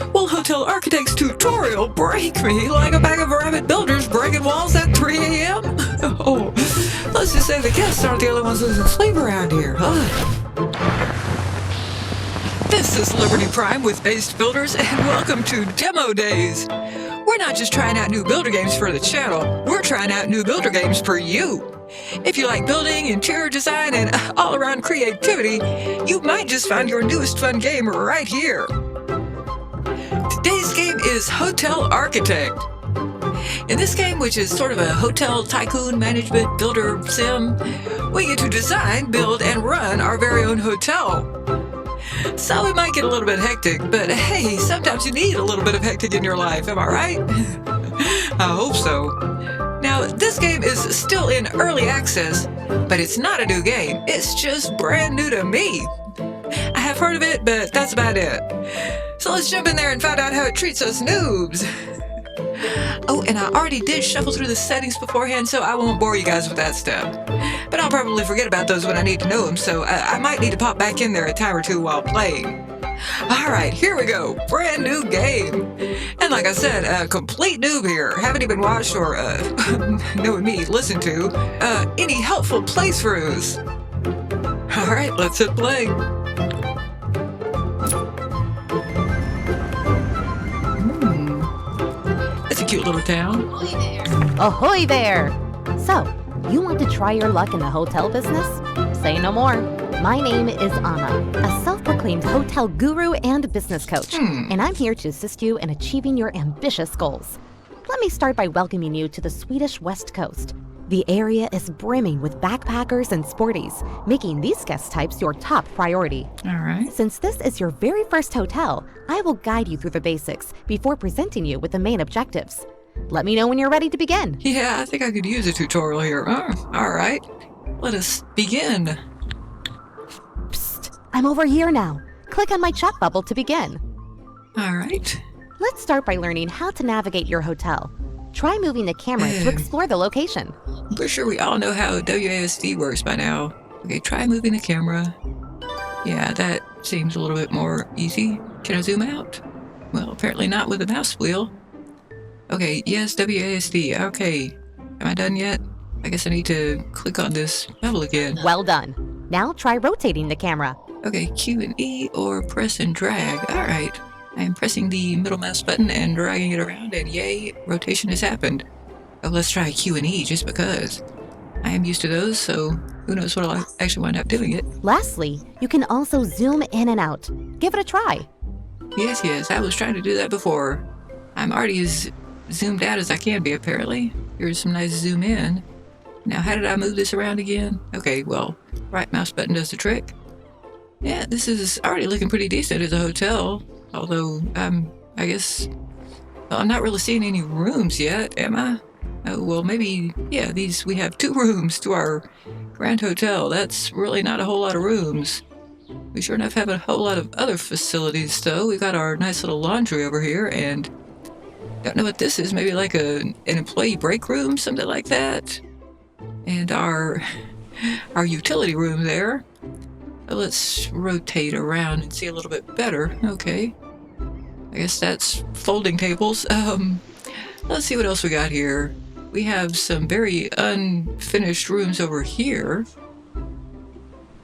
Will Hotel Architect's tutorial break me like a bag of rabbit builders breaking walls at 3 a.m.? Oh, let's just say the guests aren't the only ones losing sleep around here, huh? This is Liberty Prime with Based Builders, and welcome to Demo Days. We're not just trying out new builder games for the channel, we're trying out new builder games for you. If you like building, interior design, and all-around creativity, you might just find your newest fun game right here. Today's game is Hotel Architect. In this game, which is sort of a hotel tycoon management builder sim, we get to design, build, and run our very own hotel. So it might get a little bit hectic, but hey, sometimes you need a little bit of hectic in your life, am I right? I hope so. Now, this game is still in early access, but it's not a new game. It's just brand new to me. I have heard of it, but that's about it. So let's jump in there and find out how it treats us noobs. Oh, and I already did shuffle through the settings beforehand, so I won't bore you guys with that stuff. But I'll probably forget about those when I need to know them, so I might need to pop back in there a time or two while playing. Alright, here we go. Brand new game. And like I said, a complete noob here. Haven't even watched or, knowing me, listened to, any helpful playthroughs. Alright, let's hit play. That's a cute little town. Ahoy there! So, you want to try your luck in the hotel business? Say no more. My name is Anna, a self-proclaimed hotel guru and business coach, and I'm here to assist you in achieving your ambitious goals. Let me start by welcoming you to the Swedish West Coast. The area is brimming with backpackers and sporties, making these guest types your top priority. All right. Since this is your very first hotel, I will guide you through the basics before presenting you with the main objectives. Let me know when you're ready to begin. Yeah, I think I could use a tutorial here. All right. Let us begin. Psst, I'm over here now. Click on my chat bubble to begin. All right. Let's start by learning how to navigate your hotel. Try moving the camera to explore the location. We're sure we all know how WASD works by now. Okay, try moving the camera. Yeah, that seems a little bit more easy. Can I zoom out? Well, apparently not with the mouse wheel. Okay, yes, WASD. Okay, am I done yet? I guess I need to click on this bubble again. Well done. Now try rotating the camera. Okay, Q and E or press and drag. All right. I am pressing the middle mouse button and dragging it around, and yay, rotation has happened. Oh, let's try Q and E just because. I am used to those, so who knows what I'll actually wind up doing it. Lastly, you can also zoom in and out. Give it a try. Yes, I was trying to do that before. I'm already as zoomed out as I can be, apparently. Here's some nice zoom in. Now, how did I move this around again? Okay, well, right mouse button does the trick. Yeah, this is already looking pretty decent as a hotel. Although, I guess, well, I'm not really seeing any rooms yet, am I? Oh, well, maybe, yeah, we have 2 rooms to our grand hotel. That's really not a whole lot of rooms. We sure enough have a whole lot of other facilities, though. We've got our nice little laundry over here, and don't know what this is. Maybe like an employee break room, something like that. And our utility room there. Let's rotate around and see a little bit better. Okay. I guess that's folding tables. Let's see what else we got here. We have some very unfinished rooms over here.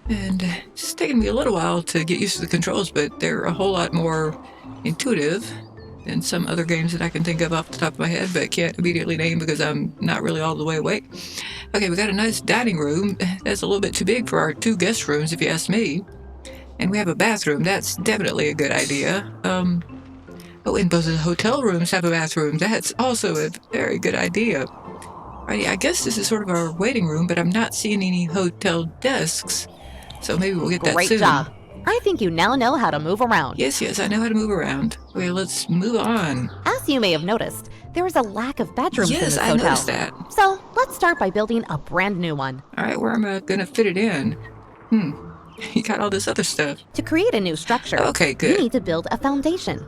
And it's taken me a little while to get used to the controls, but they're a whole lot more intuitive than some other games that I can think of off the top of my head, but can't immediately name because I'm not really all the way awake. Okay, we got a nice dining room. That's a little bit too big for our 2 guest rooms, if you ask me. And we have a bathroom. That's definitely a good idea. Oh, and both of the hotel rooms have a bathroom. That's also a very good idea. Alrighty, I guess this is sort of our waiting room, but I'm not seeing any hotel desks. So maybe we'll get that soon. Great job. I think you now know how to move around. Yes, I know how to move around. Okay, let's move on. As you may have noticed, there is a lack of bedrooms in this hotel. Yes, I noticed that. So let's start by building a brand new one. All right, where am I going to fit it in? You got all this other stuff. To create a new structure, okay, good. You need to build a foundation.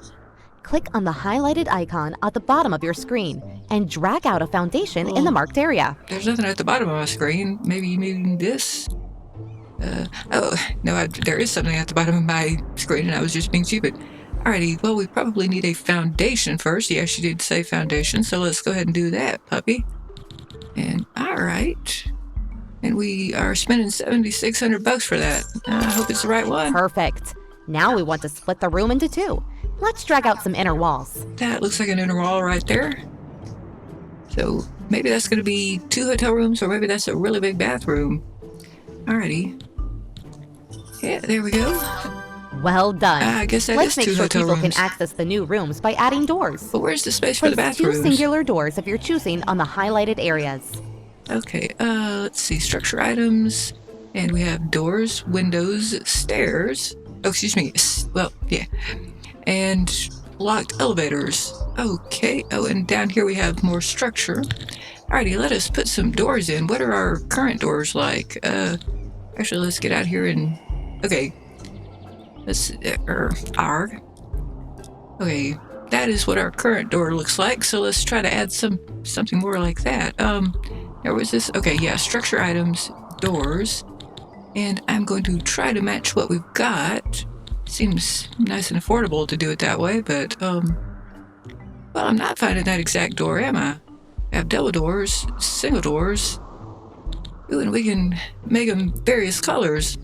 Click on the highlighted icon at the bottom of your screen and drag out a foundation in the marked area. There's nothing at the bottom of my screen. Maybe you mean this? Oh, no, there is something at the bottom of my screen and I was just being stupid. Alrighty, well, we probably need a foundation first. Yeah, she did say foundation, so let's go ahead and do that, puppy. And alright. And we are spending $7,600 for that. I hope it's the right one. Perfect. Now we want to split the room into two. Let's drag out some inner walls. That looks like an inner wall right there. So maybe that's going to be 2 hotel rooms, or maybe that's a really big bathroom. Alrighty. Yeah, there we go. Well done. I guess that Let's is 2 make sure hotel people rooms. can access the new rooms by adding doors. But where's the space for the Place 2 bathrooms? singular doors of your choosing on the highlighted areas. Okay, let's see. Structure items. And we have doors, windows, stairs. Oh, excuse me. Well, yeah. And locked elevators. Okay. Oh, and down here we have more structure. Alrighty, let us put some doors in. What are our current doors like? Actually, let's get out here and... Okay. Let's... ARG. Okay, that is what our current door looks like, so let's try to add something more like that. There was this... Okay, yeah, structure items, doors. And I'm going to try to match what we've got. Seems nice and affordable to do it that way, but, well, I'm not finding that exact door, am I? I have double doors, single doors. Ooh, and we can make them various colors.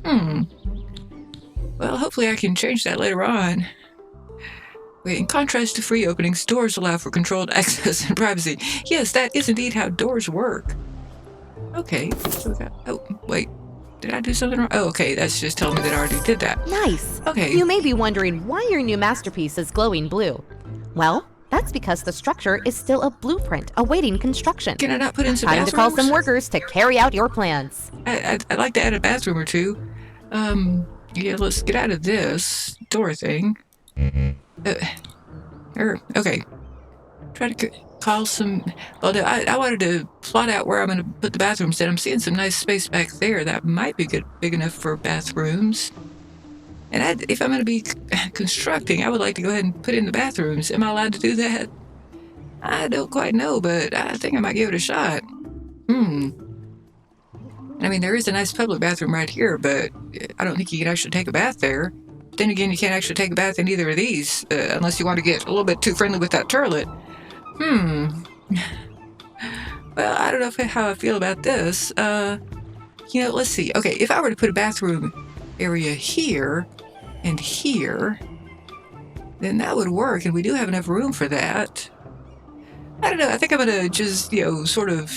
Well, hopefully I can change that later on. Wait, in contrast to free openings, doors allow for controlled access and privacy. Yes, that is indeed how doors work. Okay, so we got... Oh, wait. Did I do something wrong? Oh, okay, that's just telling me that I already did that. Nice. Okay. You may be wondering why your new masterpiece is glowing blue. Well, that's because the structure is still a blueprint awaiting construction. Can I not put in some Time bathrooms? to call some workers to carry out your plans. I'd like to add a bathroom or two. Yeah, let's get out of this door thing. Okay. Try to call some... Well, I wanted to plot out where I'm going to put the bathrooms in. I'm seeing some nice space back there that might be big enough for bathrooms. And if I'm going to be constructing, I would like to go ahead and put in the bathrooms. Am I allowed to do that? I don't quite know, but I think I might give it a shot. I mean, there is a nice public bathroom right here, but I don't think you can actually take a bath there. Then again, you can't actually take a bath in either of these, unless you want to get a little bit too friendly with that toilet. Well, I don't know how I feel about this. Let's see. Okay, if I were to put a bathroom area here and here, then that would work, and we do have enough room for that. I don't know. I think I'm gonna just, sort of...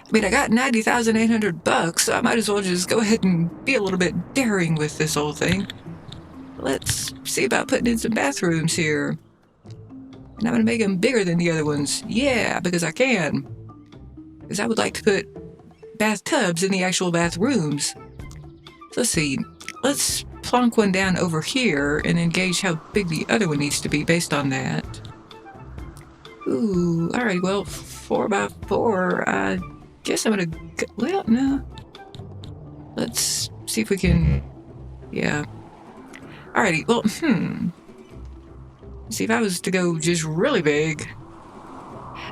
I mean, I got $90,800, so I might as well just go ahead and be a little bit daring with this whole thing. Let's see about putting in some bathrooms here. And I'm going to make them bigger than the other ones. Yeah, because I can. Because I would like to put bathtubs in the actual bathrooms. So let's see. Let's plonk one down over here and then gauge how big the other one needs to be based on that. Ooh, alright, well, 4x4. I guess I'm going to... Well, no. Let's see if we can... Yeah. Alrighty, well, See, if I was to go just really big...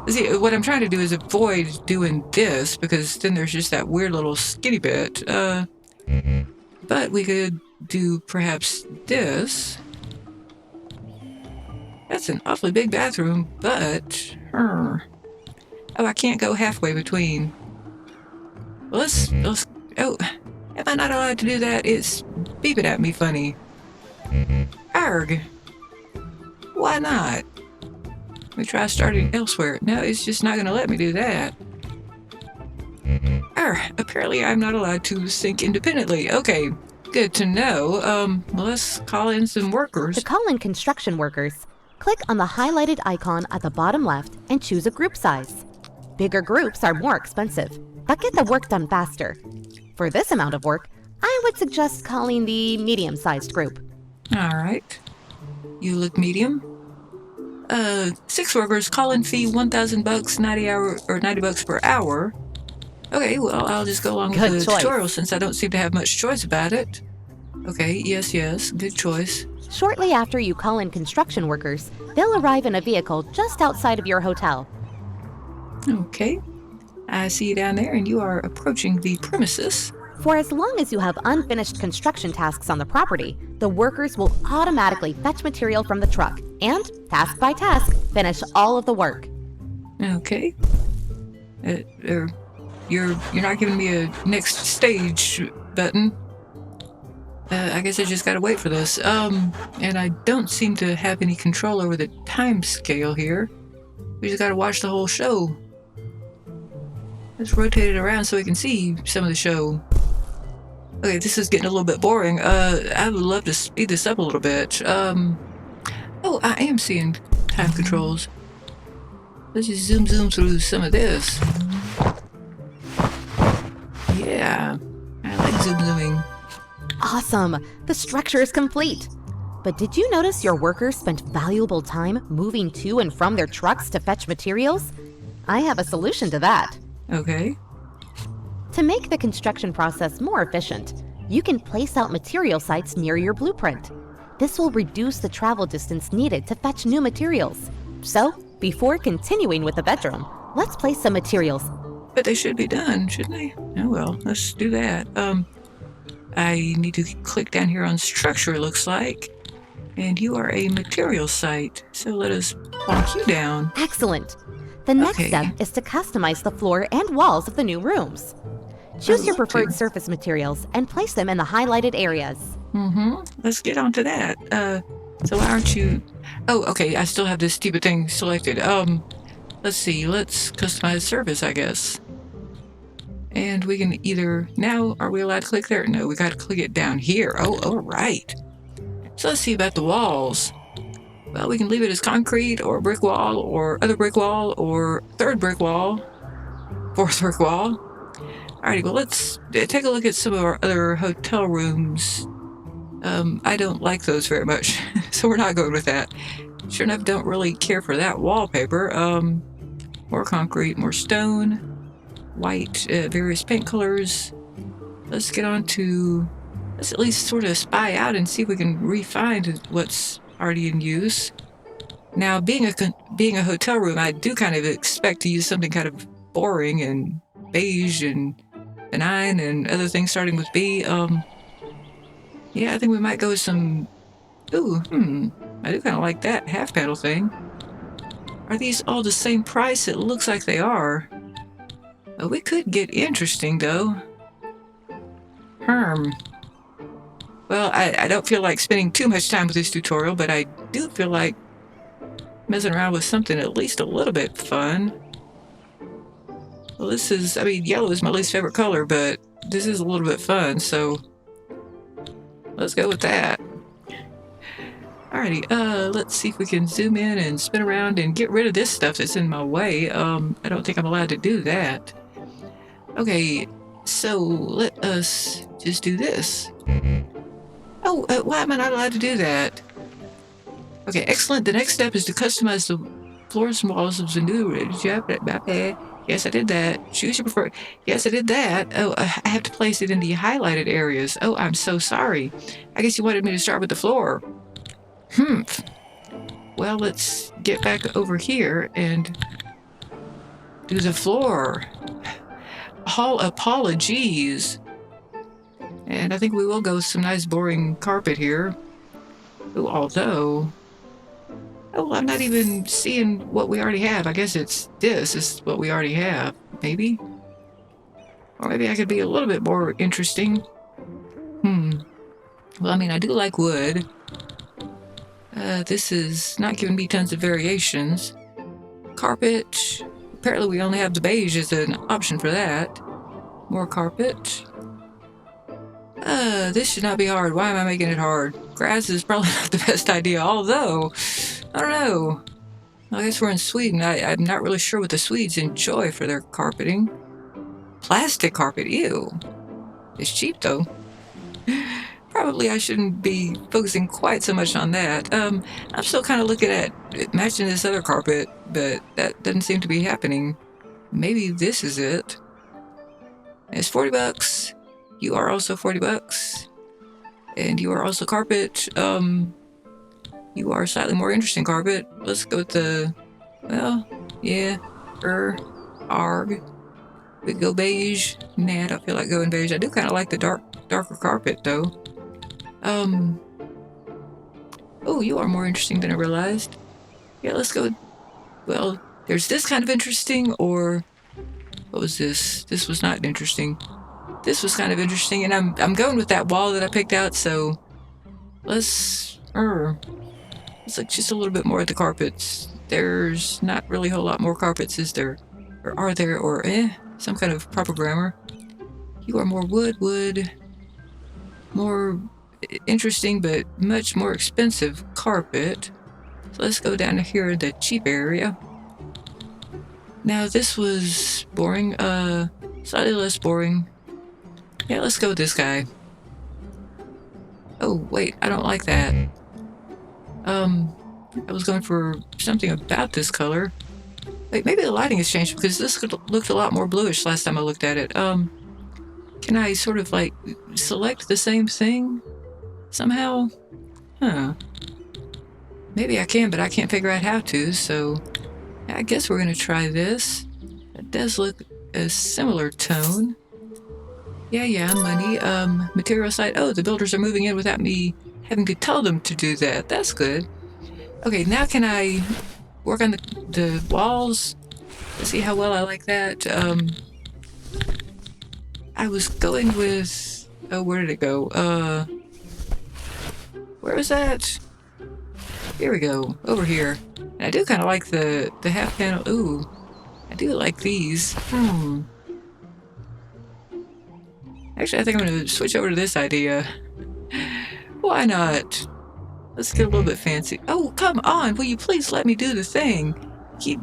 See, what I'm trying to do is avoid doing this, because then there's just that weird little skinny bit. But we could do perhaps this. That's an awfully big bathroom, but... Oh, I can't go halfway between. Well, let's... Oh, am I not allowed to do that? It's beeping at me funny. Arg. Why not? Let me try starting elsewhere. No, it's just not going to let me do that. Apparently I'm not allowed to sync independently. Okay, good to know. Well, let's call in some workers. To call in construction workers, click on the highlighted icon at the bottom left and choose a group size. Bigger groups are more expensive, but get the work done faster. For this amount of work, I would suggest calling the medium-sized group. Alright. You look medium. 6 workers, call-in fee $1,000, $90 per hour. Okay, well, I'll just go along with the tutorial since I don't seem to have much choice about it. Okay, yes, good choice. Shortly after you call in construction workers, they'll arrive in a vehicle just outside of your hotel. Okay. I see you down there, and you are approaching the premises. For as long as you have unfinished construction tasks on the property, the workers will automatically fetch material from the truck and, task by task, finish all of the work. Okay. You're not giving me a next stage button. I guess I just gotta wait for this. And I don't seem to have any control over the time scale here. We just gotta watch the whole show. Let's rotate it around so we can see some of the show. Okay, this is getting a little bit boring. I would love to speed this up a little bit. Oh, I am seeing time controls. Let's just zoom through some of this. Yeah, I like zooming. Awesome! The structure is complete. But did you notice your workers spent valuable time moving to and from their trucks to fetch materials? I have a solution to that. Okay. To make the construction process more efficient, you can place out material sites near your blueprint. This will reduce the travel distance needed to fetch new materials. So, before continuing with the bedroom, let's place some materials. But they should be done, shouldn't they? Oh well, let's do that. I need to click down here on structure, it looks like. And you are a material site, so let us plonk you down. Excellent. The next step is to customize the floor and walls of the new rooms. Choose your preferred surface materials and place them in the highlighted areas. Let's get on to that. So why aren't you... Oh, okay, I still have this stupid thing selected. Let's see, let's customize surface, I guess. And we can either... Now, are we allowed to click there? No, we gotta click it down here. Oh, all right. So let's see about the walls. Well, we can leave it as concrete or brick wall or other brick wall or third brick wall, fourth brick wall. Alrighty, well, let's take a look at some of our other hotel rooms. I don't like those very much, so we're not going with that. Sure enough, don't really care for that wallpaper. More concrete, more stone, white, various paint colors. Let's get on to... Let's at least sort of spy out and see if we can refine what's already in use. Now, being a hotel room, I do kind of expect to use something kind of boring and beige and benign and other things starting with B. Yeah, I think we might go with some... Ooh, I do kind of like that half panel thing. Are these all the same price? It looks like they are. We could get interesting, though. Well, I don't feel like spending too much time with this tutorial, but I do feel like messing around with something at least a little bit fun. Well, this is, I mean, yellow is my least favorite color, but this is a little bit fun, so let's go with that. Alrighty, let's see if we can zoom in and spin around and get rid of this stuff that's in my way. I don't think I'm allowed to do that. Okay, so let us just do this. Oh, why am I not allowed to do that? Okay, excellent. The next step is to customize the floors and walls of the new... Yes, I did that. Choose your preferred... Yes, I did that. Oh, I have to place it in the highlighted areas. Oh, I'm so sorry. I guess you wanted me to start with the floor. Well, let's get back over here and do the floor. All apologies. And I think we will go with some nice boring carpet here. Ooh, although... Oh, I'm not even seeing what we already have. I guess this is what we already have. Maybe? Or maybe I could be a little bit more interesting. Well, I mean, I do like wood. This is not giving me tons of variations. Carpet. Apparently we only have the beige as an option for that. More carpet. This should not be hard. Why am I making it hard? Grass is probably not the best idea, although, I don't know. I guess we're in Sweden. I'm not really sure what the Swedes enjoy for their carpeting. Plastic carpet, ew. It's cheap though. Probably I shouldn't be focusing quite so much on that. I'm still kind of looking at matching this other carpet, but that doesn't seem to be happening. Maybe this is it. It's $40. You are also $40. And you are also carpet. You are slightly more interesting carpet. Let's go with the, well, yeah, arg. We go beige. Nah, I don't feel like going beige. I do kind of like the darker carpet though. Oh, you are more interesting than I realized. Yeah, let's go. Well, there's this kind of interesting, or what was this? This was not interesting. This was kind of interesting, and I'm going with that wall that I picked out. So let's look just a little bit more at the carpets. There's not really a whole lot more carpets, is there? Or are there? Or some kind of proper grammar. You are more wood, more interesting, but much more expensive carpet. So let's go down here in the cheap area. Now this was boring, slightly less boring. Yeah, let's go with this guy. Oh, wait, I don't like that. I was going for something about this color. Wait, maybe the lighting has changed because this looked a lot more bluish last time I looked at it. Can I sort of like select the same thing somehow? Huh. Maybe I can, but I can't figure out how to, so I guess we're gonna try this. It does look a similar tone. Yeah, money. Material side. Oh, the builders are moving in without me having to tell them to do that. That's good. Okay, now can I work on the walls? Let's see how well I like that. I was going with... Oh, where did it go? Where was that? Here we go. Over here. And I do kind of like the half panel. Ooh, I do like these. Actually, I think I'm going to switch over to this idea. Why not? Let's get a little bit fancy. Oh, come on. Will you please let me do the thing? Keep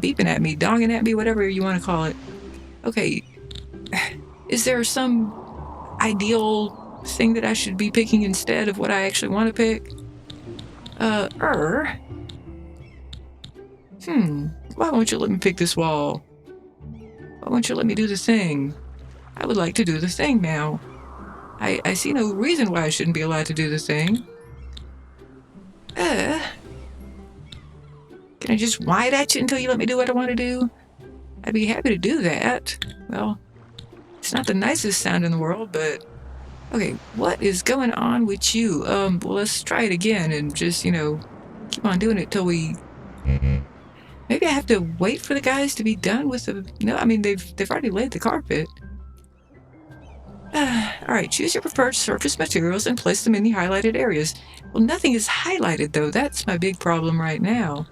beeping at me, donging at me, whatever you want to call it. Okay. Is there some ideal thing that I should be picking instead of what I actually want to pick? Why won't you let me pick this wall? Why won't you let me do the thing? I would like to do the thing now. I see no reason why I shouldn't be allowed to do the thing. Can I just whine at you until you let me do what I want to do? I'd be happy to do that. Well, it's not the nicest sound in the world, but... Okay, what is going on with you? Well, let's try it again and just, keep on doing it till we... Maybe I have to wait for the guys to be done with the... No, I mean, they've already laid the carpet. Alright, choose your preferred surface materials and place them in the highlighted areas. Well, nothing is highlighted, though. That's my big problem right now.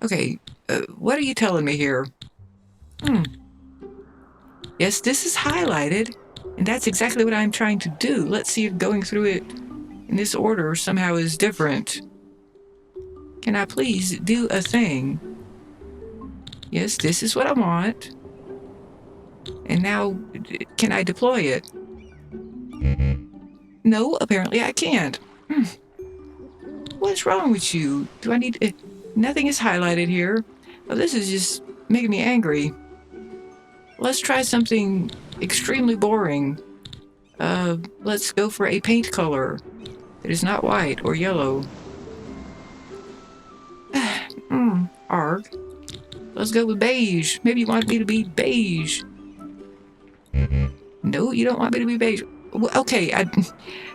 Okay, what are you telling me here? Yes, this is highlighted, and that's exactly what I'm trying to do. Let's see if going through it in this order somehow is different. Can I please do a thing? Yes, this is what I want. And now, can I deploy it? No, apparently I can't. What's wrong with you? Do I need... nothing is highlighted here. Oh, this is just making me angry. Let's try something extremely boring. Let's go for a paint color. It is not white or yellow. Arg. Let's go with beige. Maybe you want me to be beige. No, you don't want me to be beige. Okay,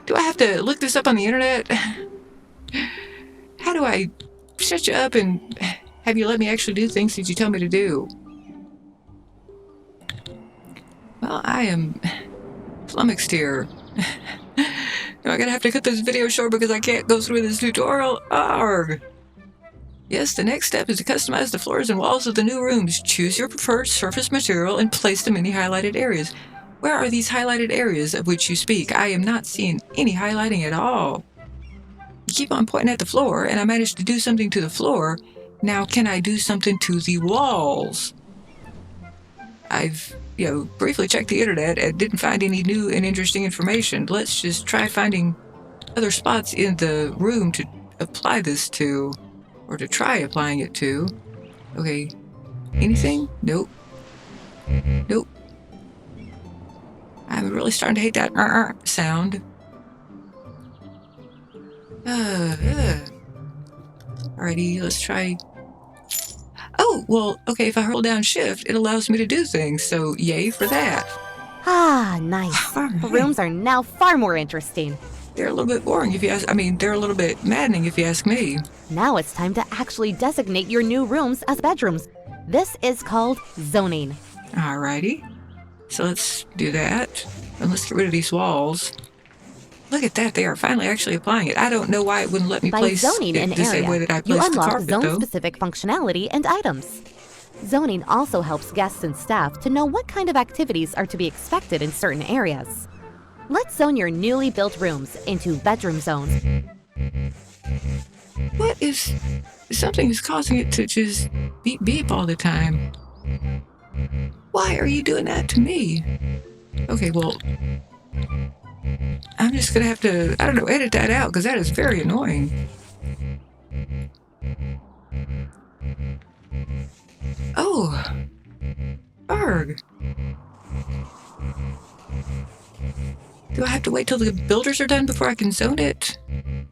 do I have to look this up on the internet? How do I shut you up and have you let me actually do things that you tell me to do? Well, I am flummoxed here. Am I gonna have to cut this video short because I can't go through this tutorial? Arg! Yes, the next step is to customize the floors and walls of the new rooms. Choose your preferred surface material and place them in the highlighted areas. Where are these highlighted areas of which you speak? I am not seeing any highlighting at all. You keep on pointing at the floor, and I managed to do something to the floor. Now, can I do something to the walls? I've, briefly checked the internet and didn't find any new and interesting information. Let's just try finding other spots in the room to apply this to. Or to try applying it to. Okay. Anything? Nope. Nope. I'm really starting to hate that sound. Alrighty, let's try... Oh, well, okay, if I hold down shift, it allows me to do things, so yay for that. Ah, nice. All The right. rooms are now far more interesting. They're a little bit boring if you ask, they're a little bit maddening if you ask me. Now it's time to actually designate your new rooms as bedrooms. This is called zoning. Alrighty. So let's do that. And let's get rid of these walls. Look at that, they are finally actually applying it. I don't know why it wouldn't let me By place zoning it an the same way area, that I you placed the unlock carpet, though. zone-specific functionality and items. Zoning also helps guests and staff to know what kind of activities are to be expected in certain areas. Let's zone your newly built rooms into bedroom zones. What is... Something is causing it to just beep beep all the time. Why are you doing that to me? Okay, well... I'm just gonna have to, I don't know, edit that out, because that is very annoying. Oh! Arg! Do I have to wait till the builders are done before I can zone it?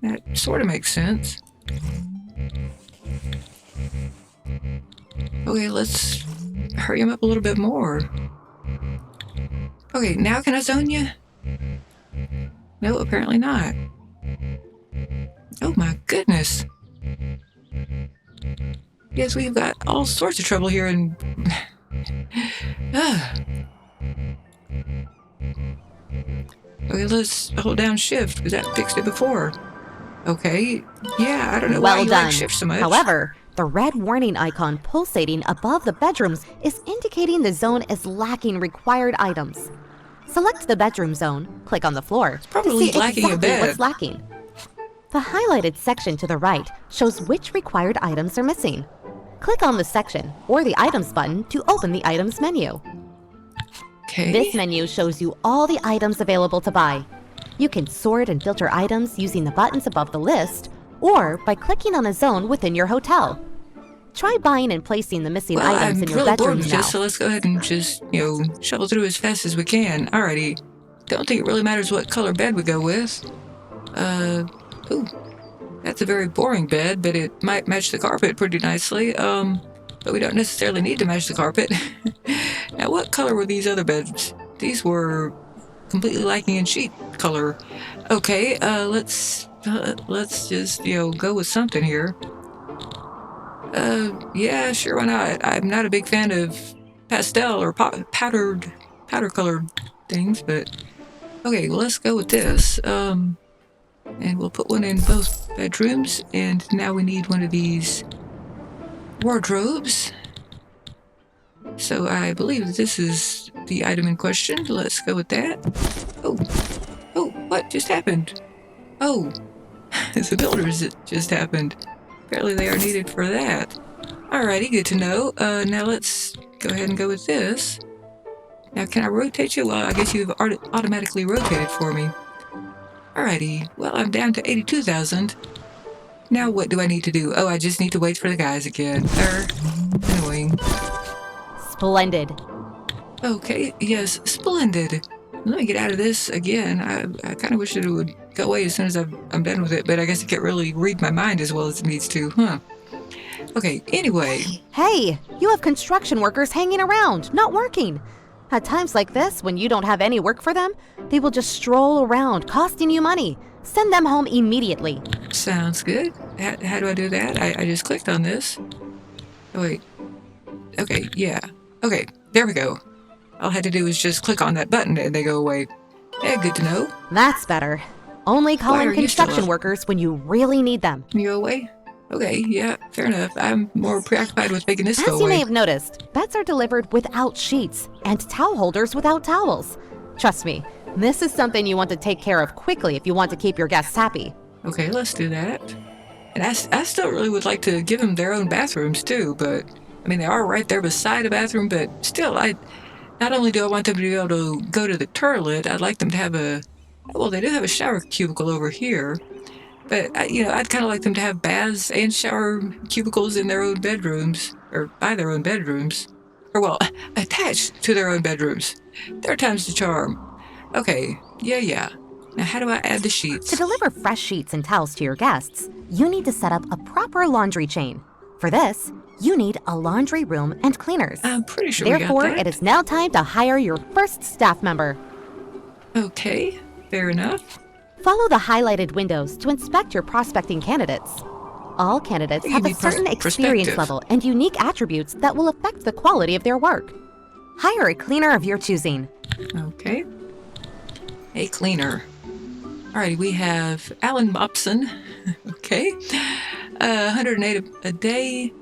That sort of makes sense. Okay, let's hurry him up a little bit more. Okay, now can I zone you? No, apparently not. Oh my goodness. Yes, we've got all sorts of trouble here and... Okay, let's hold down shift, because that fixed it before. Okay, yeah, I don't know why Well you done. like shift so much. However, the red warning icon pulsating above the bedrooms is indicating the zone is lacking required items. Select the bedroom zone, click on the floor to probably see lacking a exactly bed. what's lacking. The highlighted section to the right shows which required items are missing. Click on the section or the items button to open the items menu. Okay. This menu shows you all the items available to buy. You can sort and filter items using the buttons above the list or by clicking on a zone within your hotel. Try buying and placing the missing Well, items I'm in your really bored bedrooms with now. this, so let's go ahead and just, shovel through as fast as we can. Alrighty. Don't think it really matters what color bed we go with. Ooh. That's a very boring bed, but it might match the carpet pretty nicely. But we don't necessarily need to match the carpet. Now, what color were these other beds? These were completely lacking in sheet color. Okay, let's just, go with something here. Yeah, sure, why not? I'm not a big fan of pastel or powder colored things, but okay, well, let's go with this. And we'll put one in both bedrooms, and now we need one of these wardrobes. So I believe that this is the item in question. Let's go with that. Oh, what just happened? Oh, it's the builders that just happened. Apparently they are needed for that. Alrighty, good to know. Now let's go ahead and go with this. Now, can I rotate you? Well, I guess you've automatically rotated for me. Alrighty, well, I'm down to 82,000. Now what do I need to do? Oh, I just need to wait for the guys again. They're annoying. Splendid. Okay, yes, splendid. Let me get out of this again. I kind of wish that it would go away as soon as I'm done with it, but I guess it can't really read my mind as well as it needs to, huh? Okay, anyway. Hey, you have construction workers hanging around, not working. At times like this, when you don't have any work for them, they will just stroll around, costing you money. Send them home immediately. Sounds good. How do I do that? I just clicked on this. Oh, wait. Okay, yeah. Okay, there we go. All I had to do was just click on that button and they go away. Yeah, good to know. That's better. Only call Why in are you still construction up? workers when you really need them. Can you go away? Okay, yeah, fair enough. I'm more preoccupied with making this As go you may away. have noticed, beds are delivered without sheets and towel holders without towels. Trust me, this is something you want to take care of quickly if you want to keep your guests happy. Okay, let's do that. And I still really would like to give them their own bathrooms too, but they are right there beside a bathroom, but still, not only do I want them to be able to go to the toilet, I'd like them to have they do have a shower cubicle over here, but I'd kind of like them to have baths and shower cubicles in their own bedrooms, or by their own bedrooms, or well, attached to their own bedrooms. Third time's the charm. Okay, yeah. Now how do I add the sheets? To deliver fresh sheets and towels to your guests, you need to set up a proper laundry chain. For this, you need a laundry room and cleaners. I'm pretty sure we got Therefore, that. it is now time to hire your first staff member. Okay, fair enough. Follow the highlighted windows to inspect your prospecting candidates. All candidates You have a need certain experience perspective. level and unique attributes that will affect the quality of their work. Hire a cleaner of your choosing. Okay. A cleaner. Alrighty, we have Alan Mopson. Okay. 108 a day.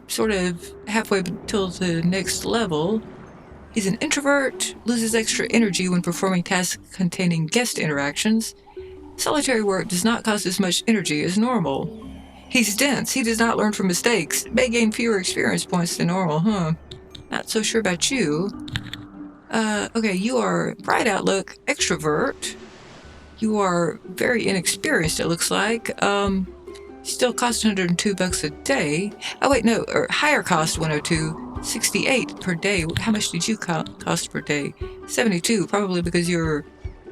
Sort of halfway till the next level. He's an introvert, loses extra energy when performing tasks containing guest interactions. Solitary work does not cost as much energy as normal. He's dense. He does not learn from mistakes. May gain fewer experience points than normal, Not so sure about you. Okay, you are bright outlook, extrovert. You are very inexperienced, it looks like. Still cost $102 a day. Oh, wait, no, or higher cost 102, 68 per day. How much did you cost per day? 72, probably because you're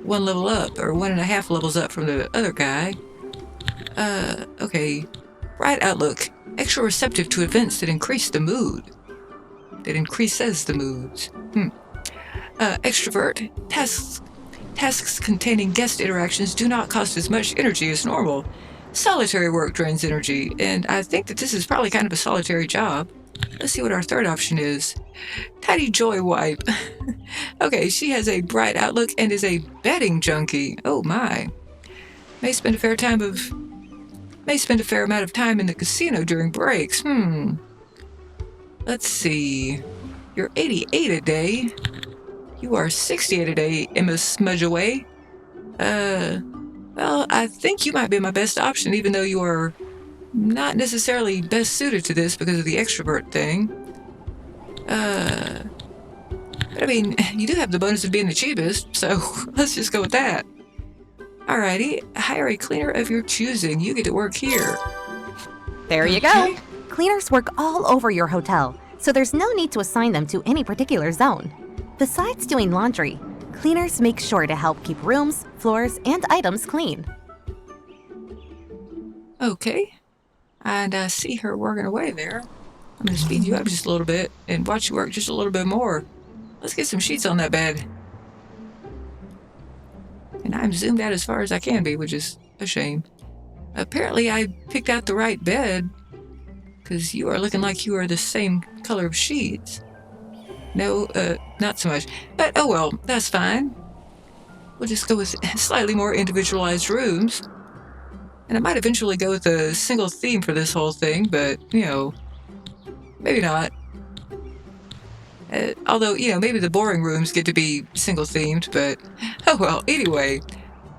one level up, or 1.5 levels up from the other guy. Okay. Bright outlook, extra receptive to events that increase the mood. That increases the moods. Extrovert, tasks containing guest interactions do not cost as much energy as normal. Solitary work drains energy, and I think that this is probably kind of a solitary job. Let's see what our third option is. Tidy Joy Wipe. Okay, she has a bright outlook and is a betting junkie. Oh my. May spend a fair amount of time in the casino during breaks. Let's see. You're 88 a day. You are 68 a day, Emma Smudgeaway. Well, I think you might be my best option, even though you are not necessarily best suited to this because of the extrovert thing. But I mean, you do have the bonus of being the cheapest, so let's just go with that. Alrighty, hire a cleaner of your choosing. You get to work here. There you go. Cleaners work all over your hotel, so there's no need to assign them to any particular zone. Besides doing laundry, cleaners make sure to help keep rooms, floors, and items clean. Okay. And I see her working away there. I'm going to speed you up just a little bit and watch you work just a little bit more. Let's get some sheets on that bed. And I'm zoomed out as far as I can be, which is a shame. Apparently I picked out the right bed, because you are looking like you are the same color of sheets. No, not so much. But oh well, that's fine. We'll just go with slightly more individualized rooms. And I might eventually go with a single theme for this whole thing, but, maybe not. Although, maybe the boring rooms get to be single themed, but oh well, anyway.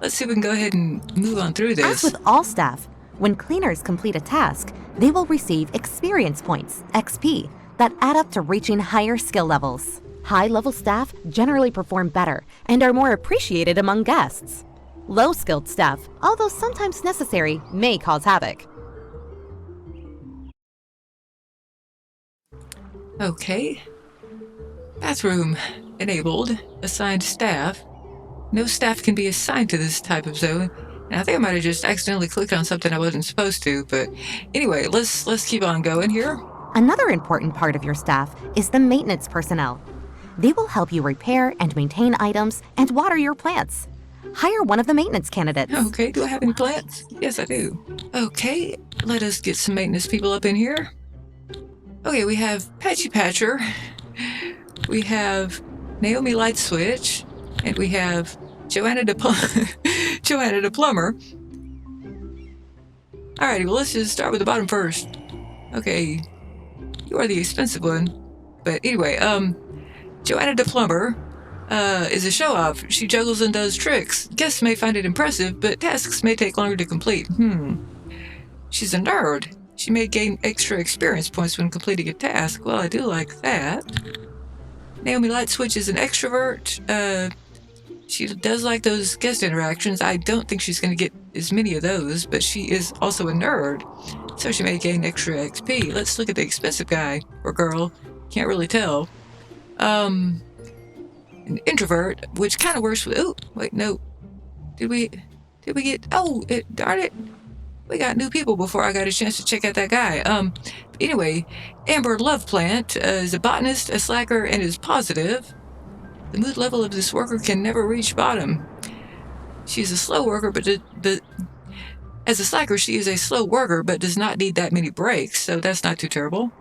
Let's see if we can go ahead and move on through this. As with all staff, when cleaners complete a task, they will receive experience points, XP, that add up to reaching higher skill levels. High-level staff generally perform better and are more appreciated among guests. Low-skilled staff, although sometimes necessary, may cause havoc. Okay. Bathroom enabled. Assigned staff. No staff can be assigned to this type of zone. And I think I might have just accidentally clicked on something I wasn't supposed to, but anyway, let's keep on going here. Another important part of your staff is the maintenance personnel. They will help you repair and maintain items and water your plants. Hire one of the maintenance candidates. Okay, do I have any plants? Yes, I do. Okay, let us get some maintenance people up in here. Okay, we have Patchy Patcher. We have Naomi Light Switch. And we have Joanna the Plumber. Alrighty, well, let's just start with the bottom first. Okay, you are the expensive one. But anyway, Joanna the Plumber is a show-off. She juggles and does tricks. Guests may find it impressive, but tasks may take longer to complete. She's a nerd. She may gain extra experience points when completing a task. Well, I do like that. Naomi Light Switch is an extrovert. She does like those guest interactions. I don't think she's going to get as many of those, but she is also a nerd, so she may gain extra XP. Let's look at the expensive guy or girl. Can't really tell. An introvert, which kind of works with. Oh, wait, no. Did we get? Oh, darn it! we got new people before I got a chance to check out that guy. Anyway, Amber Loveplant is a botanist, a slacker, and is positive. The mood level of this worker can never reach bottom. She's a slow worker, but as a slacker, she is a slow worker, but does not need that many breaks, so that's not too terrible.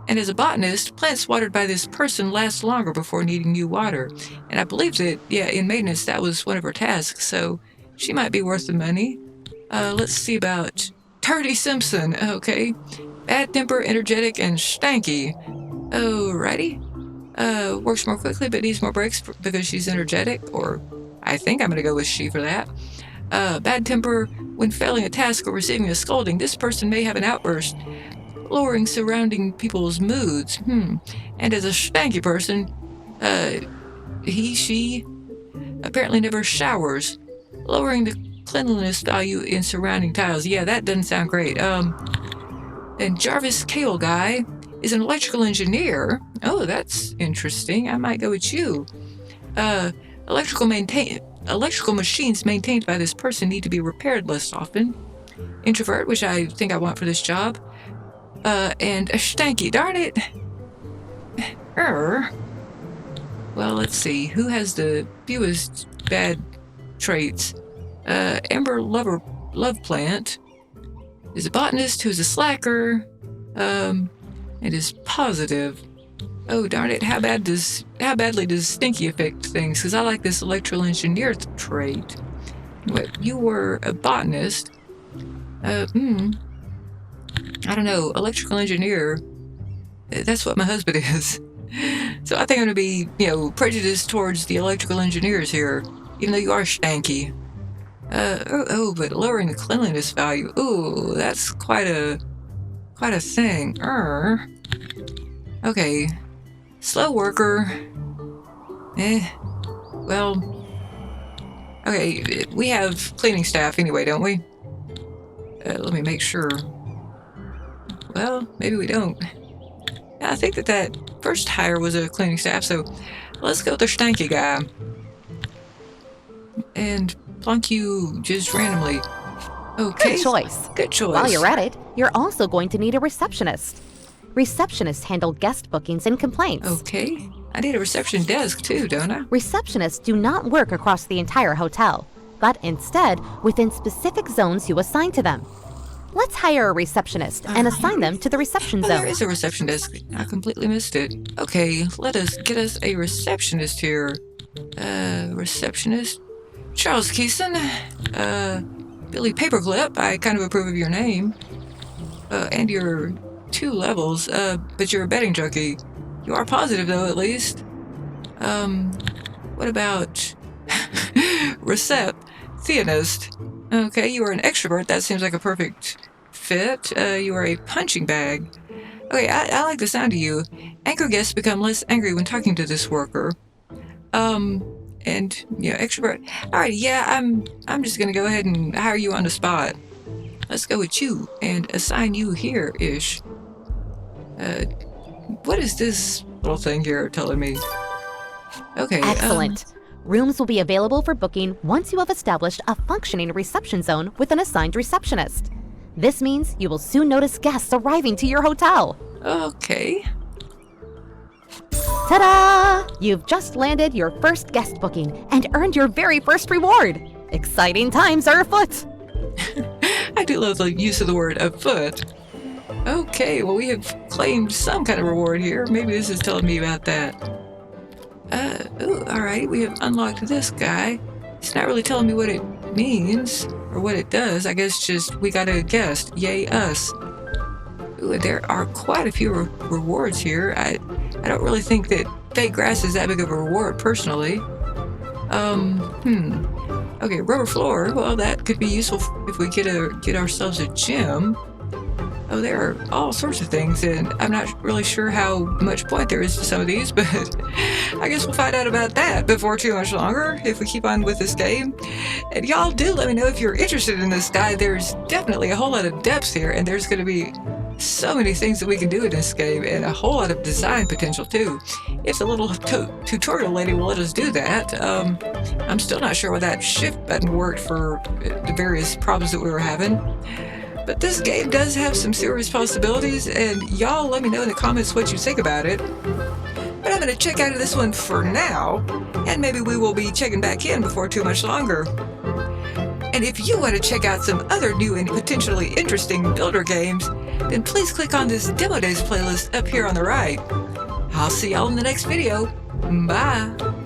And as a botanist, plants watered by this person last longer before needing new water. And I believe that, in maintenance, that was one of her tasks, so she might be worth the money. Let's see about Turdy Simpson. Okay. Bad temper, energetic, and stanky. Alrighty. Works more quickly, but needs more breaks because she's energetic, or I think I'm going to go with she for that. Bad temper when failing a task or receiving a scolding. This person may have an outburst, lowering surrounding people's moods. And as a stanky person, she apparently never showers, lowering the cleanliness value in surrounding tiles. Yeah, that doesn't sound great. And Jarvis Kale guy is an electrical engineer. Oh, that's interesting. I might go with you. Electrical machines maintained by this person need to be repaired less often. Introvert, which I think I want for this job. And a stanky, darn it. Well, let's see. Who has the fewest bad traits? Amber Loveplant is a botanist who's a slacker, and is positive. Oh, darn it. How badly does stinky affect things? Because I like this electrical engineer trait. What, you were a botanist. I don't know. Electrical engineer, that's what my husband is. So I think I'm going to be, prejudiced towards the electrical engineers here, even though you are stanky. But lowering the cleanliness value. Ooh, that's quite a thing. Okay. Slow worker. Well. Okay, we have cleaning staff anyway, don't we? Let me make sure. Well, maybe we don't. I think that first hire was a cleaning staff, so let's go with the stanky guy. And plunk you just randomly. Okay. Good choice. Good choice. While you're at it, you're also going to need a receptionist. Receptionists handle guest bookings and complaints. Okay. I need a reception desk too, don't I? Receptionists do not work across the entire hotel, but instead within specific zones you assign to them. Let's hire a receptionist and assign them to the reception zone. There is a reception desk. I completely missed it. Okay, let us get us a receptionist here. Receptionist. Charles Keeson. Billy Paperclip. I kind of approve of your name. And your 2 levels. But you're a betting junkie. You are positive, though, at least. What about receptionist? Okay, you are an extrovert. That seems like a perfect fit. You are a punching bag. Okay, I like the sound of you. Anchor guests become less angry when talking to this worker. And extrovert. All right, I'm just gonna go ahead and hire you on the spot. Let's go with you and assign you here-ish. What is this little thing here telling me? Okay. Excellent. Rooms will be available for booking once you have established a functioning reception zone with an assigned receptionist. This means you will soon notice guests arriving to your hotel. Okay. Ta-da! You've just landed your first guest booking and earned your very first reward. Exciting times are afoot. I do love the use of the word afoot. Okay, well, we have claimed some kind of reward here. Maybe this is telling me about that. Alright, we have unlocked this guy. It's not really telling me what it means, or what it does. I guess just we got a guest. Yay, us. Ooh, there are quite a few rewards here. I don't really think that fake grass is that big of a reward, personally. Okay, rubber floor. Well, that could be useful if we get ourselves a gym. Oh, there are all sorts of things, and I'm not really sure how much point there is to some of these, but I guess we'll find out about that before too much longer if we keep on with this game. And y'all do let me know if you're interested in this guy. There's definitely a whole lot of depth here, and there's going to be So many things that we can do in this game, and a whole lot of design potential too. If the little tutorial lady will let us do that. I'm still not sure why that shift button worked for the various problems that we were having. But this game does have some serious possibilities, and y'all let me know in the comments what you think about it. But I'm going to check out of this one for now, and maybe we will be checking back in before too much longer. And if you want to check out some other new and potentially interesting builder games, then please click on this Demo Days playlist up here on the right. I'll see y'all in the next video. Bye!